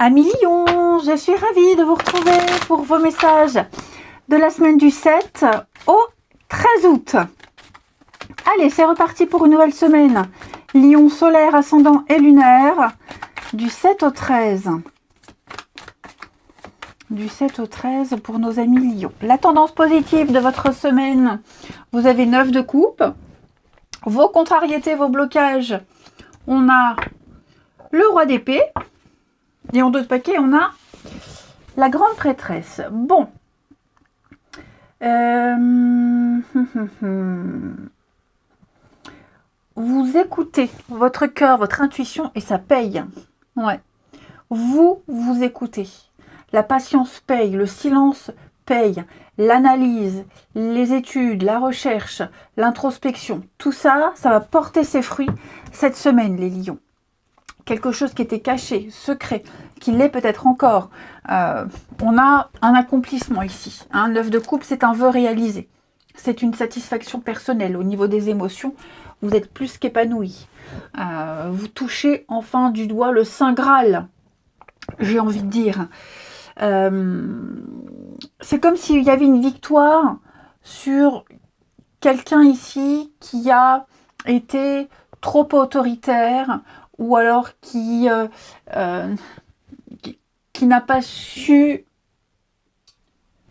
Amis Lion, je suis ravie de vous retrouver pour vos messages de la semaine du 7 au 13 août. Allez, c'est reparti pour une nouvelle semaine. Lion solaire, ascendant et lunaire, du 7 au 13. Du 7 au 13 pour nos amis Lion. La tendance positive de votre semaine, vous avez 9 de coupe. Vos contrariétés, vos blocages, on a le roi d'épée. Et en 2 paquets, on a la grande prêtresse. Bon. Vous écoutez votre cœur, votre intuition, et ça paye. Ouais. Vous écoutez. La patience paye, le silence paye, l'analyse, les études, la recherche, l'introspection. Tout ça, ça va porter ses fruits cette semaine, les lions. Quelque chose qui était caché, secret, qui l'est peut-être encore. On a un accomplissement ici. Un 9 de coupe, c'est un vœu réalisé. C'est une satisfaction personnelle. Au niveau des émotions, vous êtes plus qu'épanoui. Vous touchez enfin du doigt le Saint Graal, j'ai envie de dire. C'est comme s'il y avait une victoire sur quelqu'un ici qui a été trop autoritaire, ou alors qui n'a pas su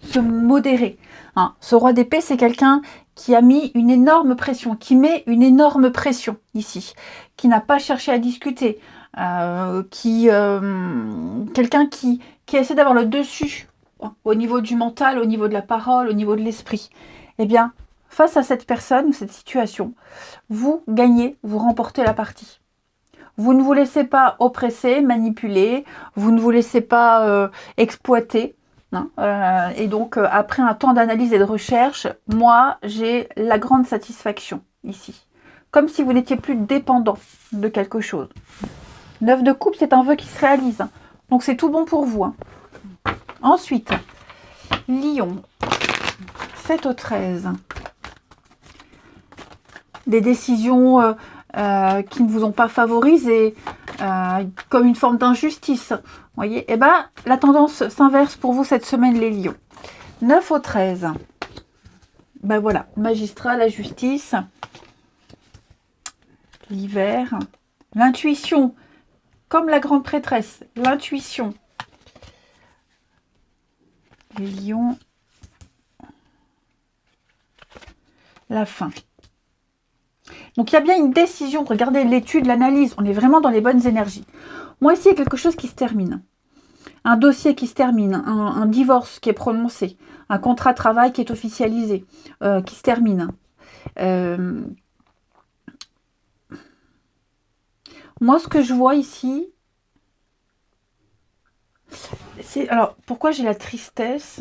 se modérer. Hein. Ce roi d'épée, c'est quelqu'un qui a mis une énorme pression, qui met une énorme pression ici, qui n'a pas cherché à discuter, quelqu'un qui essaie d'avoir le dessus au niveau du mental, au niveau de la parole, au niveau de l'esprit. Eh bien, face à cette personne ou cette situation, vous gagnez, vous remportez la partie. Vous ne vous laissez pas oppresser, manipuler, vous ne vous laissez pas exploiter. Hein, et donc, après un temps d'analyse et de recherche, moi, j'ai la grande satisfaction ici. Comme si vous n'étiez plus dépendant de quelque chose. 9 de coupe, c'est un vœu qui se réalise. Hein. Donc, c'est tout bon pour vous. Hein. Ensuite, Lion, 7 au 13. Des décisions qui ne vous ont pas favorisé, comme une forme d'injustice. Vous voyez, eh ben, la tendance s'inverse pour vous cette semaine, les lions. 9 au 13. Ben voilà, magistrat, la justice, l'hiver, l'intuition, comme la grande prêtresse, l'intuition. Les lions, la fin. Donc, il y a bien une décision. Regardez l'étude, l'analyse. On est vraiment dans les bonnes énergies. Moi, ici, il y a quelque chose qui se termine. Un dossier qui se termine. Un divorce qui est prononcé. Un contrat de travail qui est officialisé. Qui se termine. Moi, ce que je vois ici, c'est... Alors, pourquoi j'ai la tristesse?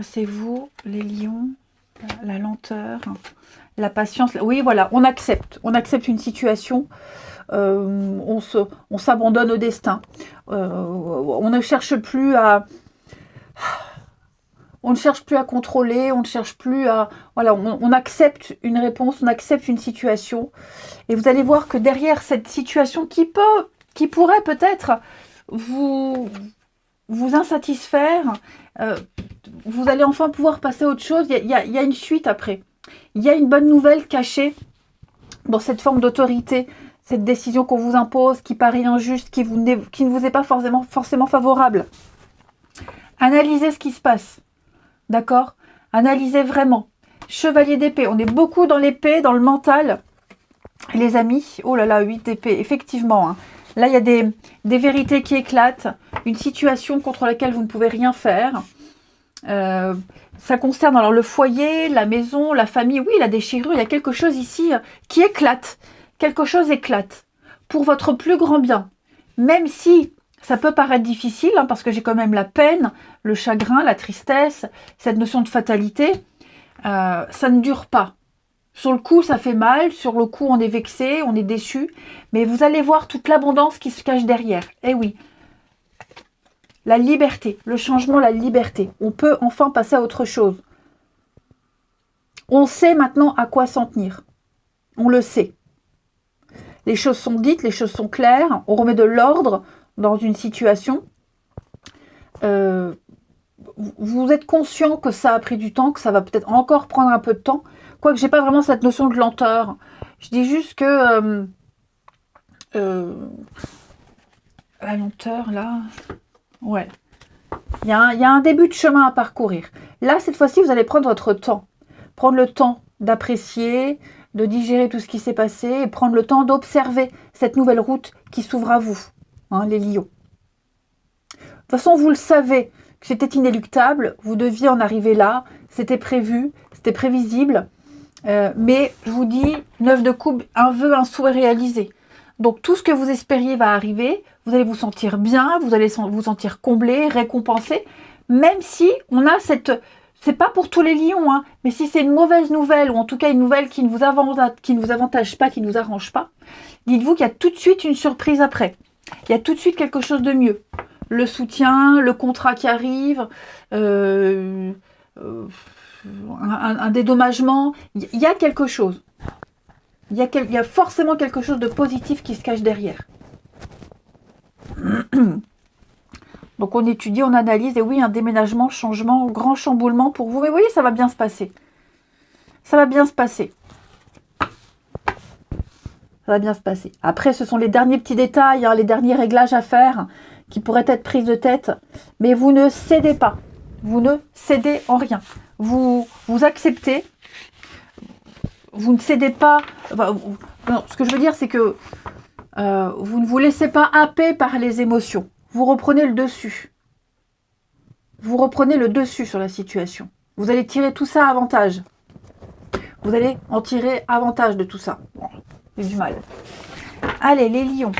C'est vous, les lions. La lenteur... La patience, oui, voilà, on accepte une situation, on s'abandonne au destin, on ne cherche plus à contrôler, on ne cherche plus à, voilà, on accepte une réponse, on accepte une situation, et vous allez voir que derrière cette situation qui pourrait peut-être vous insatisfaire, vous allez enfin pouvoir passer à autre chose, il y a une suite après. Il y a une bonne nouvelle cachée dans cette forme d'autorité, cette décision qu'on vous impose, qui paraît injuste, qui ne vous est pas forcément favorable. Analysez ce qui se passe, d'accord? Analysez vraiment. Chevalier d'épée, on est beaucoup dans l'épée, dans le mental, les amis. Oh là là, 8 d'épée, effectivement. Hein. Là, il y a des vérités qui éclatent, une situation contre laquelle vous ne pouvez rien faire. Ça concerne alors le foyer, la maison, la famille. Oui, la déchirure, il y a quelque chose ici qui éclate. Quelque chose éclate. Pour votre plus grand bien. Même si ça peut paraître difficile, hein, parce que j'ai quand même la peine, le chagrin, la tristesse, cette notion de fatalité, ça ne dure pas. Sur le coup, ça fait mal. Sur le coup, on est vexé, on est déçu. Mais vous allez voir toute l'abondance qui se cache derrière. Eh oui. La liberté, le changement, la liberté. On peut enfin passer à autre chose. On sait maintenant à quoi s'en tenir. On le sait. Les choses sont dites, les choses sont claires. On remet de l'ordre dans une situation. Vous êtes conscient que ça a pris du temps, que ça va peut-être encore prendre un peu de temps. Quoique j'ai pas vraiment cette notion de lenteur. Je dis juste que la lenteur, là, ouais. Il y a un début de chemin à parcourir. Là, cette fois-ci, vous allez prendre votre temps. Prendre le temps d'apprécier, de digérer tout ce qui s'est passé et prendre le temps d'observer cette nouvelle route qui s'ouvre à vous, hein, les lions. De toute façon, vous le savez que c'était inéluctable, vous deviez en arriver là, c'était prévu, c'était prévisible, mais je vous dis, 9 de coupe, un vœu, un souhait réalisé. Donc tout ce que vous espériez va arriver, vous allez vous sentir bien, vous allez vous sentir comblé, récompensé, même si on a cette... C'est pas pour tous les lions, hein, mais si c'est une mauvaise nouvelle, ou en tout cas une nouvelle qui ne vous avantage pas, qui ne vous arrange pas, dites-vous qu'il y a tout de suite une surprise après. Il y a tout de suite quelque chose de mieux. Le soutien, le contrat qui arrive, un dédommagement, il y a quelque chose. Il y a forcément quelque chose de positif qui se cache derrière. Donc on étudie, on analyse, et oui, un déménagement, changement, grand chamboulement pour vous. Mais oui, ça va bien se passer. Ça va bien se passer. Ça va bien se passer. Après, ce sont les derniers petits détails, hein, les derniers réglages à faire qui pourraient être prises de tête. Mais vous ne cédez pas. Vous ne cédez en rien. Vous acceptez. Vous ne cédez pas. Enfin, non, ce que je veux dire, c'est que vous ne vous laissez pas happer par les émotions. Vous reprenez le dessus. Vous reprenez le dessus sur la situation. Vous allez tirer tout ça à avantage. Vous allez en tirer avantage de tout ça. Bon, j'ai du mal. Allez, les lions.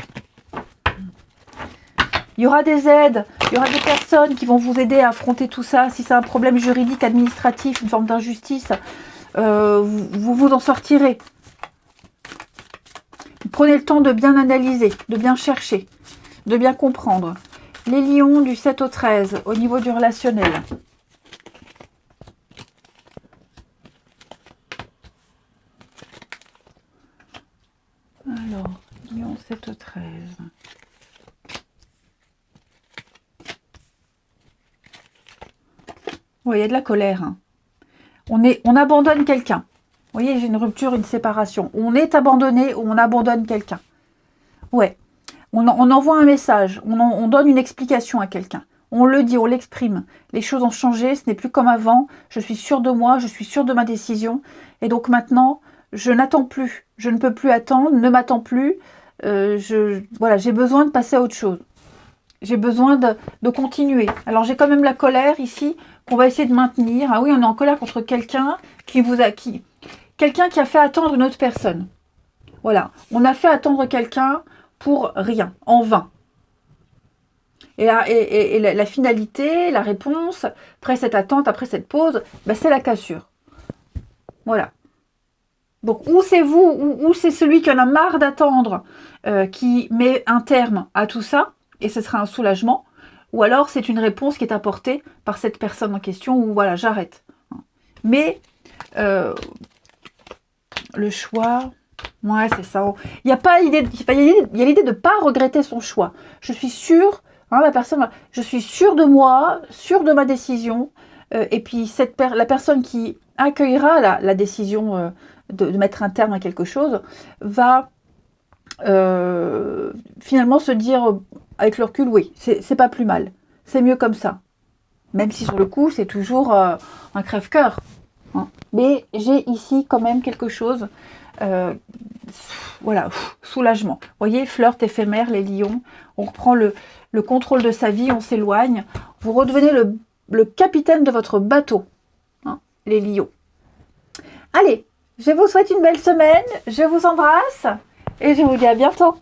Il y aura des aides, il y aura des personnes qui vont vous aider à affronter tout ça. Si c'est un problème juridique, administratif, une forme d'injustice, vous vous en sortirez. Prenez le temps de bien analyser, de bien chercher, de bien comprendre. Les lions du 7 au 13, au niveau du relationnel. Alors, lion 7 au 13. Oui, il y a de la colère. Hein. On abandonne quelqu'un. Vous voyez, j'ai une rupture, une séparation. On est abandonné ou on abandonne quelqu'un. Ouais. On envoie un message, on donne une explication à quelqu'un. On le dit, on l'exprime. Les choses ont changé, ce n'est plus comme avant. Je suis sûre de moi, je suis sûre de ma décision. Et donc maintenant, je n'attends plus. Je ne peux plus attendre, ne m'attends plus. Voilà, j'ai besoin de passer à autre chose. J'ai besoin de continuer. Alors j'ai quand même la colère ici qu'on va essayer de maintenir. Ah oui, on est en colère contre quelqu'un quelqu'un qui a fait attendre une autre personne. Voilà, on a fait attendre quelqu'un pour rien, en vain. Et la finalité, la réponse, après cette attente, après cette pause, ben c'est la cassure. Voilà. Donc, ou c'est vous, ou c'est celui qui en a marre d'attendre, qui met un terme à tout ça, et ce sera un soulagement, ou alors c'est une réponse qui est apportée par cette personne en question, où voilà, j'arrête. Mais, le choix... Ouais, c'est ça. Il y a l'idée de ne pas regretter son choix. Je suis sûre, hein, je suis sûre de moi, sûre de ma décision. Et puis, la personne qui accueillera la décision de mettre un terme à quelque chose va finalement se dire, avec le recul, oui, c'est pas plus mal. C'est mieux comme ça. Même si sur le coup, c'est toujours un crève-cœur. Hein. Mais j'ai ici quand même quelque chose... voilà, soulagement. Vous voyez, flirt éphémère, les lions. On reprend le contrôle de sa vie, on s'éloigne. Vous redevenez le capitaine de votre bateau, hein, les lions. Allez, je vous souhaite une belle semaine. Je vous embrasse et je vous dis à bientôt.